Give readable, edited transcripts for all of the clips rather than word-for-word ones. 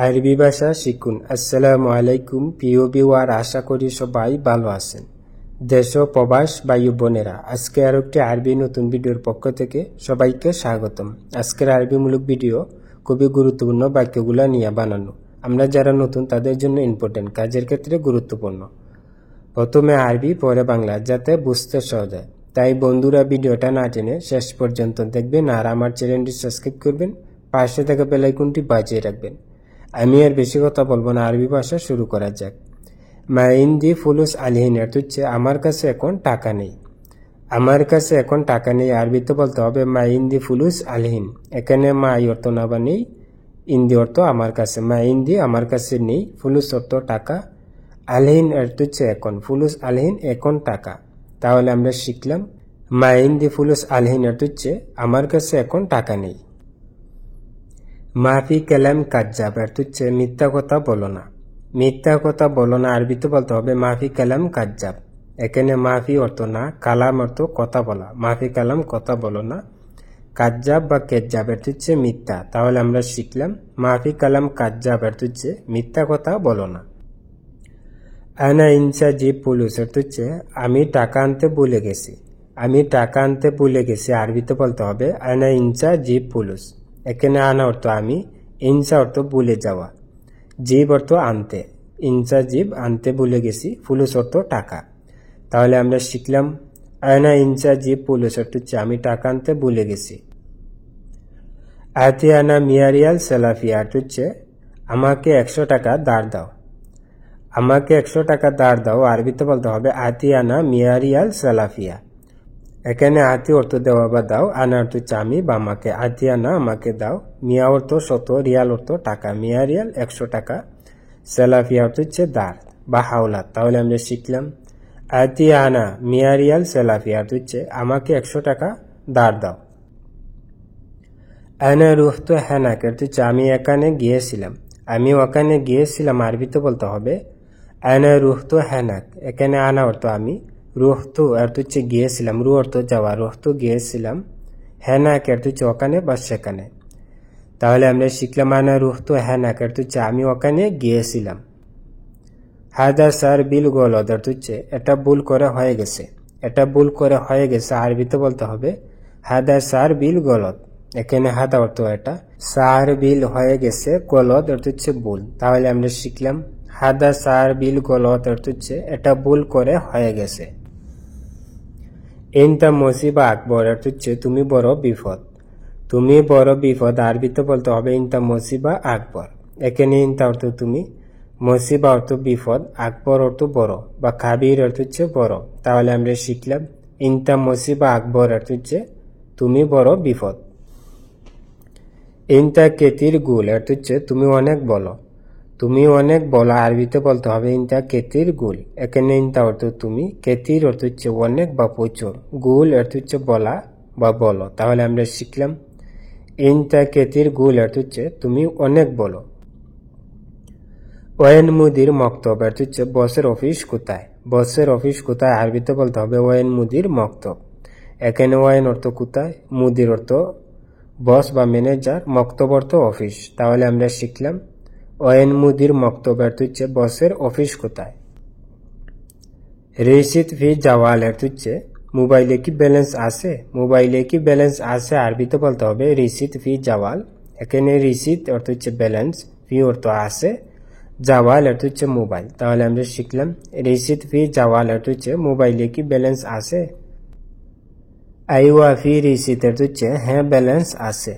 আরবি ভাষা শিখুন। আসসালামু আলাইকুম প্রিয় ভিউয়ার, আশা করি সবাই ভালো আছেন। দেশ ও প্রবাস ভাই বোনেরা, আজকে আর একটি আরবি নতুন ভিডিওর পক্ষ থেকে সবাইকে স্বাগতম। আজকের আরবিমূলক ভিডিও খুবই গুরুত্বপূর্ণ বাক্যগুলো নিয়ে বানানো। আমরা যারা নতুন তাদের জন্য ইম্পর্টেন্ট, কাজের ক্ষেত্রে গুরুত্বপূর্ণ। প্রথমে আরবি, পরে বাংলা, যাতে বুঝতে সহজ হয়। তাই বন্ধুরা ভিডিওটা না টেনে শেষ পর্যন্ত দেখবেন আর আমার চ্যানেলটি সাবস্ক্রাইব করবেন, পাশে থাকা বেল আইকনটি বাজিয়ে রাখবেন। আমি আর বেশি কথা বলবো না, আরবি ভাষা শুরু করা যাক। মা ইনদি ফুলুস আলহিন এর হচ্ছে আমার কাছে এখন টাকা নেই। আমার কাছে এখন টাকা নেই আরবিতে বলতে হবে মা ইনদি ফুলুস আলহিন। এখানে মা অর্থ না বা নেই, ইন্দি অর্থ আমার কাছে। মা ইনদি আমার কাছে নেই, ফুলুস অর্থ টাকা, আলহিন এর হচ্ছে এখন, ফুলুস আলহিন এখন টাকা। তাহলে আমরা শিখলাম মা ইনদি ফুলুস আলহিন এর হচ্ছে আমার কাছে এখন টাকা নেই। মাফি কালাম কাজ্জাব এর হচ্ছে মিথ্যা কথা বলো না। মিথ্যা কথা বলো না আরবিতে বলতে হবে মাফি কালাম কাজ্জাব। এখানে মাফি অর্থ না, কালাম অর্থ কথা বলা। মাফি কালাম কথা বলো না, কাজ্জাব বা কেজ্জাব এর হচ্ছে মিথ্যা। তাহলে আমরা শিখলাম মাফি কালাম কাজ্জাব এর হচ্ছে মিথ্যা কথা বলো না। আনা ইনসা জি পুলুস এর হচ্ছে আমি টাকা আনতে ভুলে গেছি। আমি টাকা আনতে ভুলে গেছি আরবিতে বলতে হবে আনা ইনসা জি পুলুস। এখানে আনা অর্থ আমি, ইনসা অর্থ ভুলে যাওয়া, জিব অর্থ আনতে। ইনসা জিব আনতে ভুলে গেছি, ফুলুস অর্থ টাকা। তাহলে আমরা শিখলাম আনা ইনসা জিব পুলুস অর্থ হচ্ছে আমি টাকা আনতে ভুলে গেছি। আতি আনা মিয়ারিয়াল সেলাফিয়া অর্থ হচ্ছে আমাকে 100 টাকা ধার দাও। আমাকে 100 টাকা ধার দাও আরবিতে বলতে হবে আতি আনা মিয়ারিয়াল সেলাফিয়া। এখানে আতি অর্থ দেওয়া বা দাও, আনা অর্থ হচ্ছে আমি বা আমাকে। আতি আনা আমাকে দাও, মিয়া অর্থ শত, রিয়াল অর্থ টাকা, মিয়া রিয়াল 100 টাকা, সেলাফিয়া অর্থ হচ্ছে দার বা হাওলাত। তাহলে আমরা শিখলাম আতি আনা মিয়া রিয়াল সেলাফিয়া অর্থ হচ্ছে আমাকে 100 টাকা ধার দাও। আনা রুহতু হেনাক অর্থ হচ্ছে আমি এখানে গিয়েছিলাম। আমি ওখানে গিয়েছিলাম আরবিতে বলতে হবে আনা রুহতু হেনাক। এখানে আনা অর্থ আমি, রুহতু অর্থ হচ্ছে গিয়েছিলাম, রু অর্থ যাওয়া, রুহতু গিয়েছিলাম, হেনাক অর্থ হচ্ছে ওখানে বা সেখানে। তাহলে আমরা শিখলাম আনা রুহতু হেনাক অর্থ হচ্ছে আমি ওখানে গিয়েছিলাম। হাদা সার বিল গলত অর্থ হচ্ছে এটা ভুল করে হয়ে গেছে। এটা ভুল করে হয়ে গেছে আরবিতে বলতে হবে হাদা সার বিল গলত। এখানে হাদা অর্থ এটা, সার বিল হয়ে গেছে, গলত অর্থ হচ্ছে ভুল। তাহলে আমরা শিখলাম হাদা সার বিল গলত অর্থ হচ্ছে এটা ভুল করে হয়ে গেছে। ইনতা মুসিবা আকবর অর্থ হচ্ছে তুমি বড় বিপদ। তুমি বড় বিপদ আরবিতে বলতে হবে ইনতা মুসিবা আকবর। এখানে ইনতা অর্থ তুমি, মুসিবা অর্থ বিপদ, আকবর অর্থ বড় বা কাবির অর্থ হচ্ছে বড়। তাহলে আমরা শিখলাম ইনতা মুসিবা আকবর অর্থ হচ্ছে তুমি বড় বিপদ। ইনতা কেতির গুল অর্থ হচ্ছে তুমি অনেক বলো। তুমি অনেক বলো আরবিতে বলতে হবে ইনতা কেতির গুল। এখানে ইনতা অর্থ তুমি, কেতির অর্থ হচ্ছে অনেক বা প্রচুর, গুল অর্থ হচ্ছে বলা বা বলো। তাহলে আমরা শিখলাম ইনতা কেতির গুল অর্থ হচ্ছে তুমি অনেক বলো। ওয়েন মুদির মক্তব অর্থ হচ্ছে বসের অফিস কোথায়। বসের অফিস কোথায় আরবিতে বলতে হবে ওয়েন মুদির মক্তব। এখানে ওয়েন অর্থ কোথায়, মুদির অর্থ বস বা ম্যানেজার, মক্তব অর্থ অফিস। তাহলে আমরা শিখলাম ওয়েন মুদির মক্তব অর্থ হচ্ছে বসের অফিস কোথায়। রিসিট ফি জাওয়াল অর্থ হচ্ছে মোবাইলে কি ব্যালেন্স আছে। মোবাইলে কি ব্যালেন্স আছে আরবিতে বলতে হবে রিসিট ফি জাওয়াল। এখানে রিসিট অর্থ হচ্ছে ব্যালেন্স, ফি অর্থ আছে, জাওয়াল অর্থ হচ্ছে মোবাইল। তাহলে আমরা শিখলাম রিসিট ফি জাওয়াল অর্থ হচ্ছে মোবাইলে কি ব্যালেন্স আছে। আইওয়া ফি রিসিট অর্থ হচ্ছে হ্যাঁ ব্যালেন্স আছে।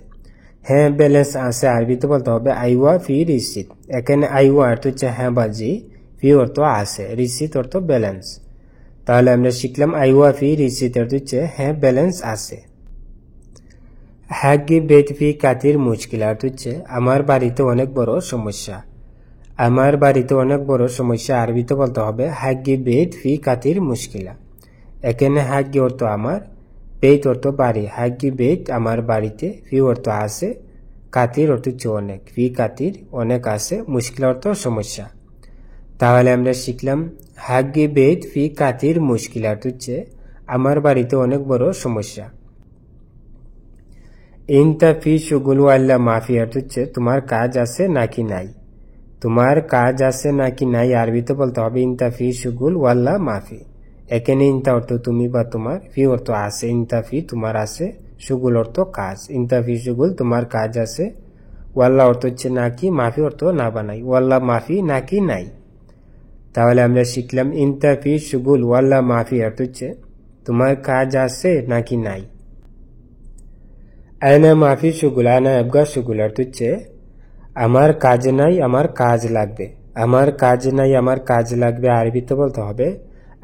হ্যাঁ ব্যালেন্স আছে আরবিতে বলতে হবে আইওয়া ফি রিসিট। এখানে আইওয়া অর্থ হচ্ছে হ্যাঁ বাজি, ফি অর্থ আছে, রিসিট অর্থ ব্যালেন্স। তাহলে আমরা শিখলাম আইওয়া ফি রিসিট অর্থ হচ্ছে হ্যাঁ ব্যালেন্স আছে। হাগি বেত ফি কাতির মুশকিল অর্থ হচ্ছে আমার বাড়িতে অনেক বড় সমস্যা। আমার বাড়িতে অনেক বড় সমস্যা আরবিতে বলতে হবে হাগি বেত ফি কাতির মুশকিলা। এখানে হাগি অর্থ আমার, বেত অর্থ বাড়ি, হাগি বেত আমার বাড়িতে, ফি অর্থ আছে, কাতির অর্থ হচ্ছে অনেক, ফি কাতির অনেক আছে, মুশকিল অর্থ সমস্যা। তাহলে আমরা শিখলাম হাগি বেত ফি কাতির মুশকিল অর্থ হচ্ছে আমার বাড়িতে অনেক বড় সমস্যা। ইনতা ফি শুগুল ওয়াল্লা মাফি অর্থ হচ্ছে তোমার কাজ আছে নাকি নাই। তোমার কাজ আছে নাকি নাই আরবিতে বলতে হবে ইনতা ফি শুগুল ওয়াল্লা মাফি। এখানে ইনতা অর্থ তুমি বা তোমার, ফি অর্থ আছে, ইনতা ফি তোমার আছে, শুগুল অর্থ কাজ। ইনতা ফি শুগুল তোমার কাজ আছে, ওয়াল্লা অর্থ হচ্ছে নাকি, মাফি অর্থ না বা নাই, ওয়াল্লা মাফি নাকি নাই। তাহলে আমরা শিখলাম ইনতা ফি শুগুল ওয়াল্লা মাফি অর্থ হচ্ছে তোমার কাজ আছে নাকি নাই। আয়না মাফি শুগুল, আয়না এবগা শুগুল অর্থ হচ্ছে আমার কাজ নাই আমার কাজ লাগবে। আমার কাজ নাই আমার কাজ লাগবে আরবিতে বলতে হবে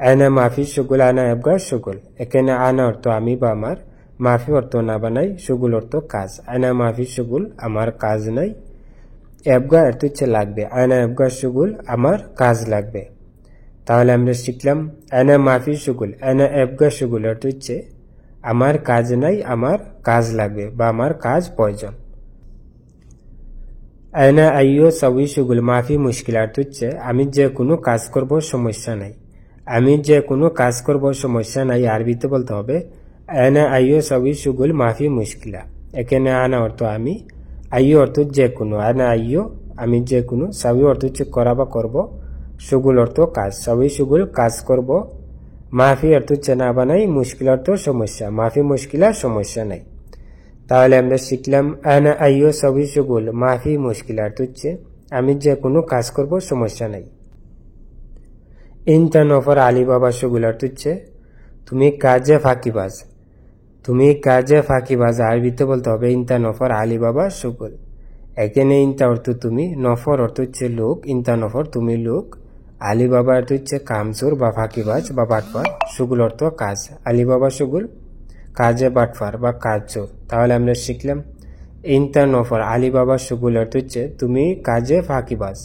আয়না মাফি শুগুল আয়না এবগা শুগুল। এখানে আয়না অর্থ আমি বা আমার, মাফি অর্থ না বানাই, শুগুল অর্থ কাজ। আয়না মাফি শুগুল আমার কাজ নাই, এবগা অর্থ হচ্ছে লাগবে, আয়না এবগা শুগুল আমার কাজ লাগবে। তাহলে আমরা শিখলাম আয়না মাফি শুগুল আয়না এবগা শুগুল অর্থ হচ্ছে আমার কাজ নাই আমার কাজ লাগবে বা আমার কাজ প্রয়োজন। আয়না আইয়ো সাউই শুগুল মাফি মুশকিল অর্থ হচ্ছে আমি যে কোনো কাজ করব সমস্যা নাই। আমি যে কোনো কাজ করব সমস্যা নাই আরবিতে বলতে হবে আয়না আইয়ো সাউই শুগুল মাফি মুশকিলা। এখানে আনা অর্থ আমি, আইয়ো অর্থ যে কোনো, আয়না আইয়ো আমি যে কোনো, সাউই অর্থ হচ্ছে করা বা করব, শুগুল অর্থ কাজ, সাউই শুগুল কাজ করব, মাফি অর্থ হচ্ছে না বানাই, মুশকিল অর্থ সমস্যা, মাফি মুশকিলা সমস্যা নাই। তাহলে আমরা শিখলাম আয়না আইয়ো সাউই শুগুল মাফি মুশকিল অর্থ হচ্ছে আমি যে কোনো কাজ করব সমস্যা নাই। ইনতা নফর আলী বাবা শুগুল অর্থ হচ্ছে তুমি কাজে ফাঁকিবাজ। তুমি কাজে ফাঁকিবাজ আরবিতে বলতে হবে ইনতা নফর আলী বাবা শুগুল। এখানে ইনতা অর্থ তুমি, নফর অর্থ হচ্ছে লোক, ইনতা নফর তুমি লোক, আলী বাবা অর্থ হচ্ছে কামচোর বা ফাঁকিবাজ বা বাটপার, শুগুল অর্থ কাজ। আলী বাবা শুগুল কাজে বাটফার বা কাজ চোর। তাহলে আমরা শিখলাম ইনতা নফর আলী বাবা শুগুল অর্থ হচ্ছে তুমি কাজে ফাঁকিবাজ।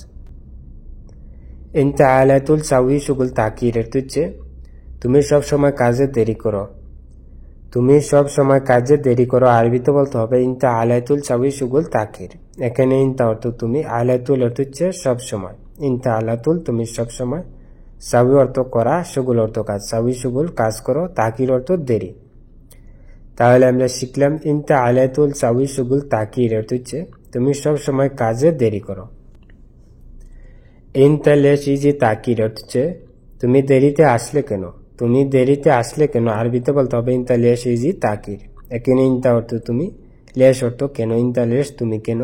ইনতা আলাতুল সাউই শুগুল তাকির অর্থ হচ্ছে তুমি সব সময় কাজে দেরি করো। তুমি সব সময় কাজে দেরি করো আরবিতে বলতে হবে ইনতা আলাতুল সাউই শুগুল তাকির। এখানে ইনতা অর্থ তুমি, আলাতুল অর্থ হচ্ছে সব সময়, ইনতা আলাতুল তুমি সব সময়, সাউই অর্থ করা, শুগুল অর্থ কাজ, সাউই শুগুল কাজ করো, তাকির অর্থ দেরি। তাহলে আমরা শিখলাম ইনতা আলাতুল সাউই শুগুল তাকির অর্থ হচ্ছে তুমি সব সময় কাজে দেরি করো। ইনতা লেশ ইজি তাকির অর্থ হচ্ছে তুমি দেরিতে আসলে কেন। তুমি দেরিতে আসলে কেন আরবিতে বলতে হবে ইনতা লেশ ইজি তাকির। এখানে ইনতা অর্থ তুমি, লেশ অর্থ কেন, ইনতা লেশ তুমি কেন,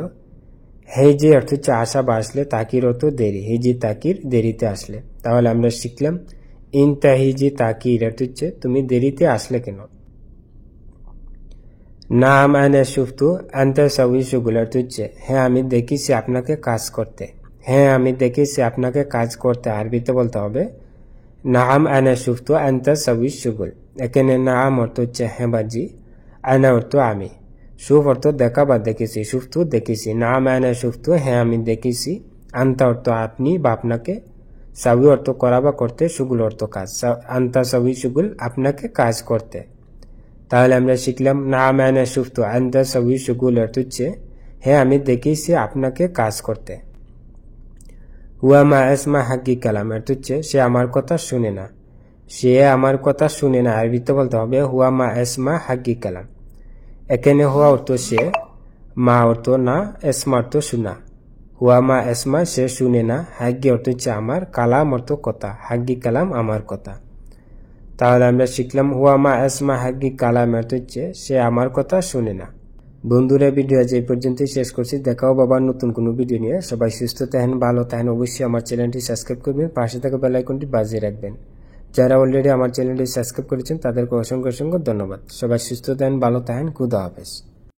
হেজি অর্থ হচ্ছে আসা বা আসলে, তাকির অর্থ দেরি, হেজি তাকির দেরিতে আসলে। তাহলে আমরা শিখলাম ইনতা হিজি তাকির অর্থ হচ্ছে তুমি দেরিতে আসলে কেন। নাম আনা শুফতু আনতা সাউই শুগুল অর্থ হচ্ছে হ্যাঁ আমি দেখেছি আপনাকে কাজ করতে। হ্যাঁ আমি দেখেছি আপনাকে কাজ করতে আরবিতে বলতে হবে নাম আনা শুফতু আনতা সাউই শুগুল। এখানে নাম অর্থ হচ্ছে হ্যাঁ বাজি, আনা অর্থ আমি, শুফ অর্থ দেখা বা দেখেছি, শুফতু দেখেছি, নাম আনা শুফতু হ্যাঁ আমি দেখেছি, আনতা অর্থ আপনি বা আপনাকে, সাউই অর্থ করা বা করতে, শুগুল অর্থ কাজ, আনতা সাউই শুগুল আপনাকে কাজ করতে। তাহলে আমরা শিখলাম নাম আনা শুফতু আনতা সাউই শুগুল অর্থ হচ্ছে হ্যাঁ আমি দেখেছি আপনাকে কাজ করতে। হুয়া মা এসমা হাক্কি কালাম অর্থ হচ্ছে সে আমার কথা শুনে না। সে আমার কথা শুনে না আরবিতে বলতে হবে হুয়া মা এসমা হাক্কি কালাম। এখানে হুয়া অর্থ সে, মা অর্থ না, এসমা অর্থ শোনা। হুয়া মা এসমা সে শুনে না, হাক্কি অর্থ হচ্ছে আমার, কালাম অর্থ কথা, হাক্কি কালাম আমার কথা। তাহলে আমরা শিখলাম হুয়া মা এসমা হাক্কি কালাম অর্থ হচ্ছে সে আমার কথা শুনে না। বন্ধুরা ভিডিও আজ এই পর্যন্তই শেষ করছি। দেখাও বাবার নতুন কোনো ভিডিও নিয়ে। সবাই সুস্থ থাকেন, ভালো থাকেন। অবশ্যই আমার চ্যানেলটি সাবস্ক্রাইব করবেন, পাশে থাকা বেল আইকনটি বাজিয়ে রাখবেন। যারা অলরেডি আমার চ্যানেলটি সাবস্ক্রাইব করেছেন তাদেরকে অসংখ্য অসংখ্য ধন্যবাদ। সবাই সুস্থ থাকেন, ভালো থাকেন। খুদা হাফেজ।